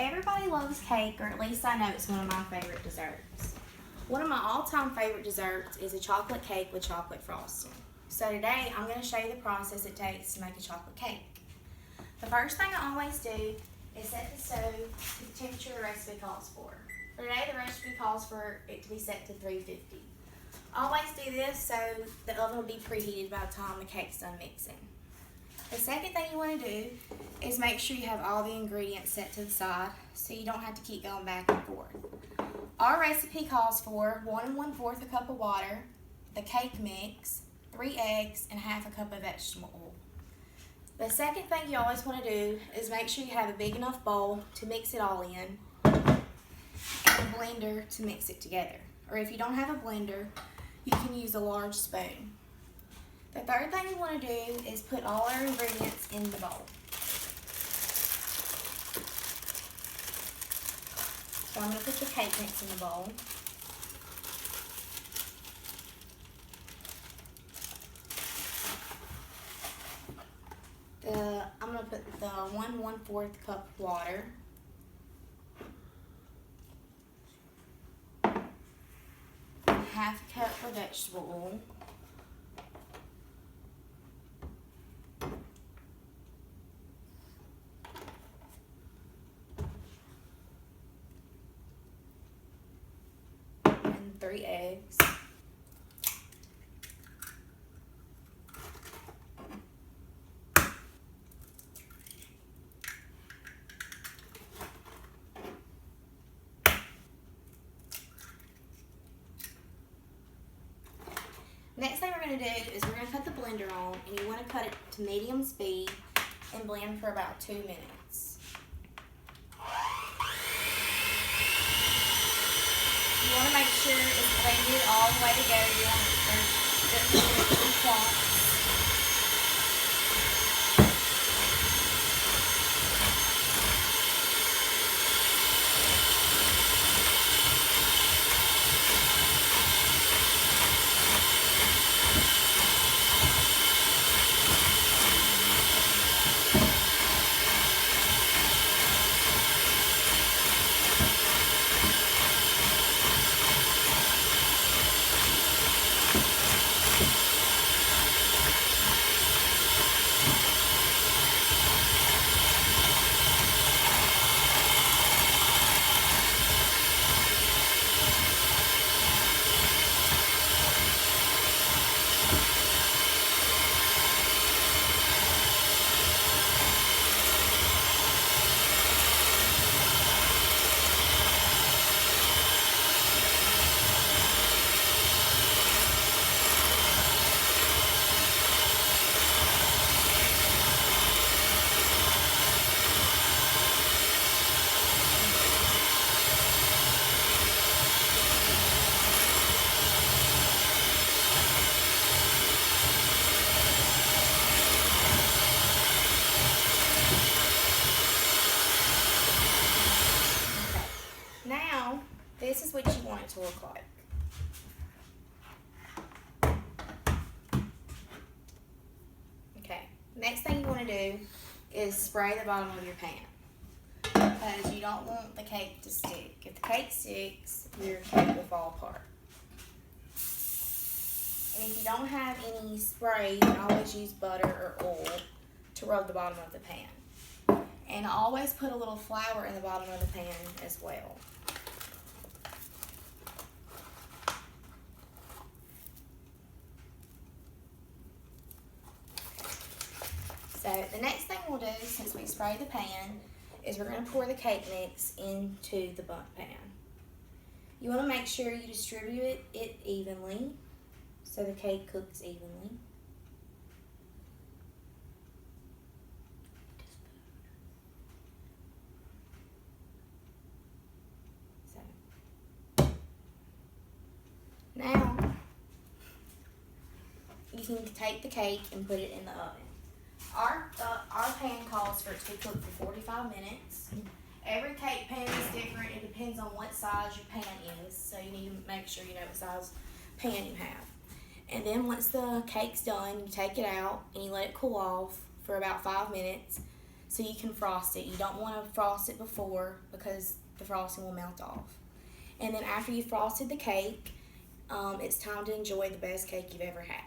Everybody loves cake, or at least I know it's one of my favorite desserts. One of my all-time favorite desserts is a chocolate cake with chocolate frosting. So today I'm going to show you the process it takes to make a chocolate cake. The first thing I always do is set the stove to the temperature the recipe calls for. For today the recipe calls for it to be set to 350. I always do this so the oven will be preheated by the time the cake's done mixing. The second thing you want to do is make sure you have all the ingredients set to the side so you don't have to keep going back and forth. Our recipe calls for 1 1/4 a cup of water, the cake mix, 3 eggs, and ½ a cup of vegetable oil. The second thing you always want to do is make sure you have a big enough bowl to mix it all in and a blender to mix it together. Or if you don't have a blender, you can use a large spoon. The third thing you want to do is put all our ingredients in the bowl. So I'm going to put the cake mix in the bowl. I'm going to put the 1 1/4 cup of water. ½ a cup of vegetable oil. And 3 eggs. Next thing we're going to do is we're going to cut the blender on, and you want to cut it to medium speed and blend for about 2 minutes. You want to make sure it's blended all the way together. You want it to be cloth. Now, this is what you want it to look like. Okay, next thing you want to do is spray the bottom of your pan, because you don't want the cake to stick. If the cake sticks, your cake will fall apart. And if you don't have any spray, you can always use butter or oil to rub the bottom of the pan. And always put a little flour in the bottom of the pan as well. So the next thing we'll do, since we sprayed the pan, is we're going to pour the cake mix into the bundt pan. You want to make sure you distribute it evenly so the cake cooks evenly. Now, you can take the cake and put it in the oven. Our pan calls for it to be cooked for 45 minutes. Every cake pan is different. It depends on what size your pan is, so you need to make sure you know what size pan you have. And then once the cake's done, you take it out and you let it cool off for about 5 minutes so you can frost it. You don't want to frost it before because the frosting will melt off. And then after you frosted the cake, it's time to enjoy the best cake you've ever had.